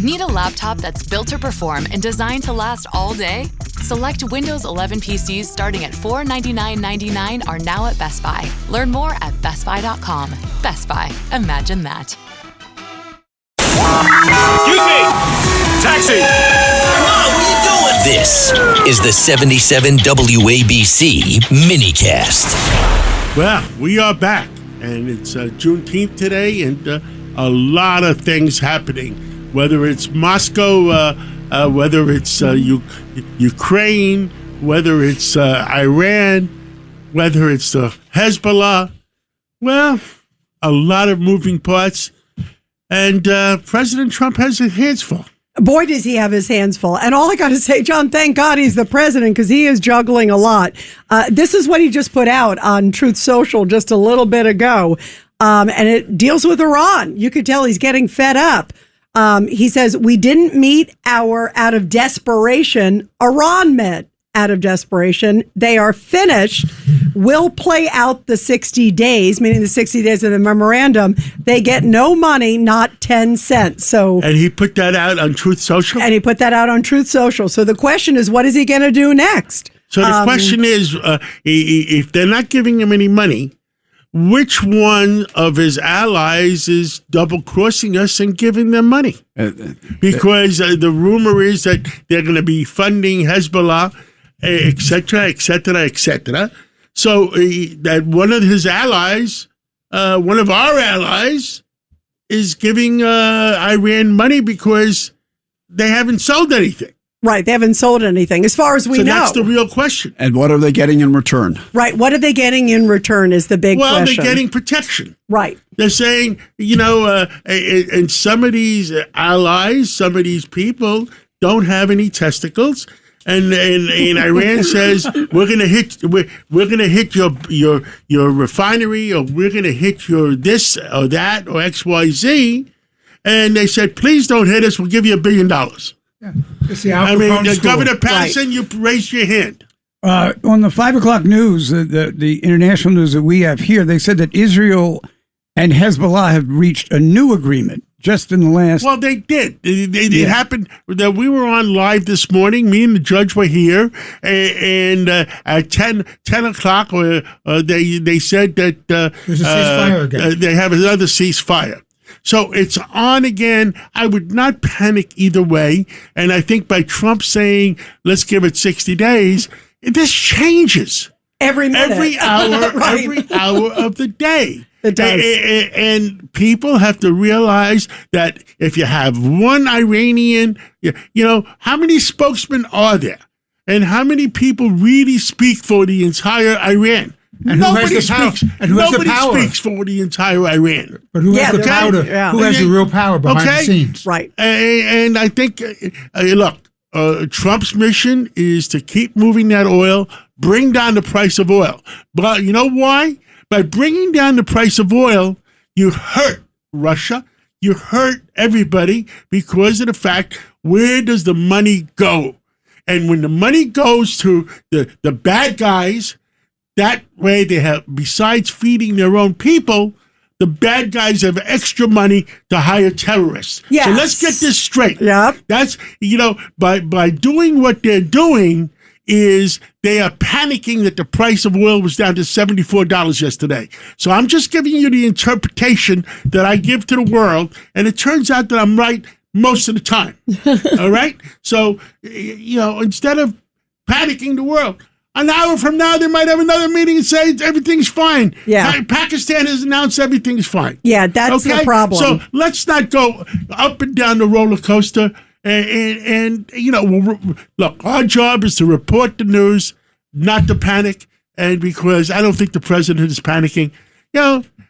Need a laptop that's built to perform and designed to last all day? Select Windows 11 PCs starting at $499.99 are now at Best Buy. Learn more at bestbuy.com. Best Buy. Imagine that. Excuse me! Taxi! Come on, what are you doing? This is the 77 WABC minicast. Well, we are back, and it's Juneteenth today, and a lot of things happening. Whether it's Moscow, whether it's Ukraine, whether it's Iran, whether it's Hezbollah. Well, a lot of moving parts. And President Trump has his hands full. Boy, does he have his hands full. And all I got to say, John, thank God he's the president because he is juggling a lot. This is what he just put out on Truth Social just a little bit ago. And it deals with Iran. You could tell he's getting fed up. He says, we didn't meet our out of desperation. Iran met out of desperation. They are finished. We'll play out the 60 days, meaning the 60 days of the memorandum. They get no money, not 10 cents. So, and he put that out on Truth Social? And he put that out on Truth Social. So the question is, what is he going to do next? So the question is, if they're not giving him any money, which one of his allies is double-crossing us and giving them money? Because the rumor is that they're going to be funding Hezbollah, et cetera, et cetera, et cetera. So that one of his allies, one of our allies, is giving Iran money because they haven't sold anything. Right, they haven't sold anything, as far as we know. So that's the real question. And what are they getting in return? Right, what are they getting in return is the big question. Well, they're getting protection. Right. They're saying, and some of these allies, some of these people don't have any testicles. And Iran says we're gonna hit your refinery, or we're gonna hit your this or that or XYZ, and they said please don't hit us. We'll give you $1 billion. Yeah, it's the Al Capone school. Governor Patterson, right. You raised your hand. On the 5 o'clock news, the international news that we have here, they said that Israel and Hezbollah have reached a new agreement. Just in the last... Well, they did. It happened that we were on live this morning. Me and the judge were here, and at 10 o'clock, they said that there's a ceasefire again. They have another ceasefire. So it's on again. I would not panic either way. And I think by Trump saying, let's give it 60 days, this changes. Every minute. Every hour, right. Every hour of the day. It does. And people have to realize that if you have one Iranian, how many spokesmen are there? And how many people really speak for the entire Iran? And nobody speaks. And who has the power? Speaks for the entire Iran. But who has the power? Who has the real power behind the scenes? Right. And I think, look, Trump's mission is to keep moving that oil, bring down the price of oil. But you know why? By bringing down the price of oil, you hurt Russia. You hurt everybody because of the fact, where does the money go? And when the money goes to the bad guys, that way they have, besides feeding their own people, the bad guys have extra money to hire terrorists. Yes. So let's get this straight. Yep. That's, by doing what they're doing, is they are panicking that the price of oil was down to $74 yesterday. So I'm just giving you the interpretation that I give to the world, and it turns out that I'm right most of the time. All right? So, instead of panicking the world, an hour from now, they might have another meeting and say everything's fine. Yeah. Pakistan has announced everything's fine. Yeah, that's the problem. So let's not go up and down the roller coaster. And look, our job is to report the news, not to panic. And because I don't think the president is panicking,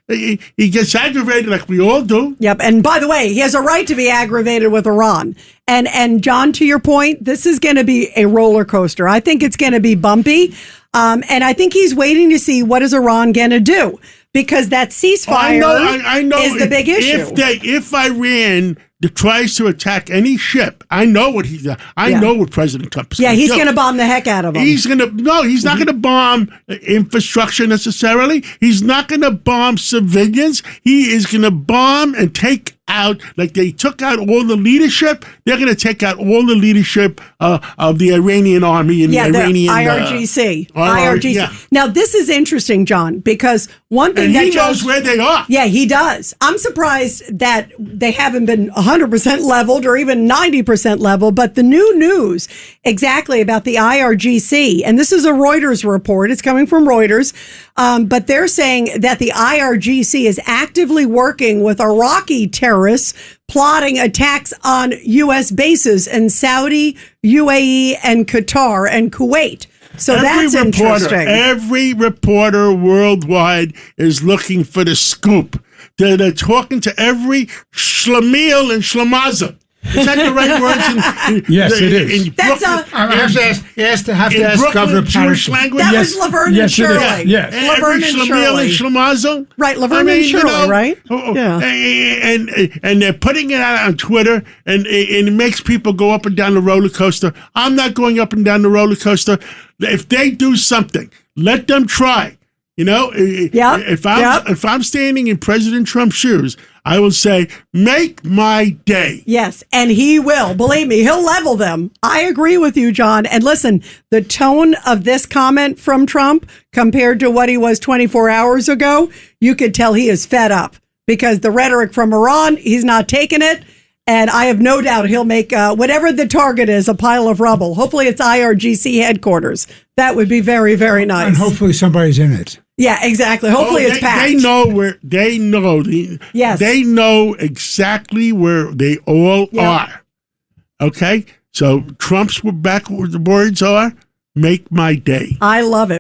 he gets aggravated like we all do. Yep. And by the way, he has a right to be aggravated with Iran. And John, to your point, this is going to be a roller coaster. I think it's going to be bumpy. And I think he's waiting to see what is Iran going to do, because that ceasefire I know is the big issue. If Iran tries to attack any ship, I know what know what President Trump is going to do. He's going to bomb the heck out of them. He's not going to bomb infrastructure necessarily. He's not going to bomb civilians. He is going to bomb and take out, like they took out all the leadership, they're going to take out all the leadership of the Iranian army and the Iranian IRGC. IRGC. Yeah. Now, this is interesting, John, because one thing And that he knows where they are. Yeah, he does. I'm surprised that they haven't been 100% leveled or even 90% level, but the new news exactly about the IRGC, and this is a Reuters report, it's coming from Reuters, but they're saying that the IRGC is actively working with Iraqi terrorists plotting attacks on U.S. bases in Saudi, UAE, and Qatar and Kuwait. So that's interesting. Every reporter worldwide is looking for the scoop. They're talking to every Shlemiel and Shlemaza. Is that the right words? Yes, it is. I have to ask Governor Jewish language. That was Laverne and Shirley. Yes. Laverne and Shirley. Shlemazo. Right, Laverne and Shirley, right? Yeah. And they're putting it out on Twitter, and it makes people go up and down the roller coaster. I'm not going up and down the roller coaster. If they do something, let them try. You know, if I'm standing in President Trump's shoes, I will say, make my day. Yes, and he will. Believe me, he'll level them. I agree with you, John. And listen, the tone of this comment from Trump compared to what he was 24 hours ago, you could tell he is fed up because the rhetoric from Iran, he's not taking it. And I have no doubt he'll make whatever the target is, a pile of rubble. Hopefully it's IRGC headquarters. That would be very, very nice. And hopefully somebody's in it. Yeah, exactly. Hopefully it's packed. They know exactly where they all are. Okay? So Trump's backwards words are, make my day. I love it.